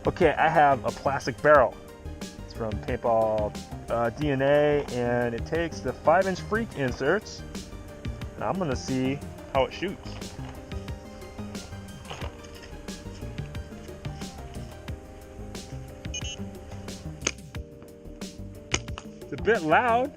Okay, I have a plastic barrel. It's from PaintballDNA, and it takes the 5-inch freak inserts. And I'm gonna see how it shoots. It's a bit loud.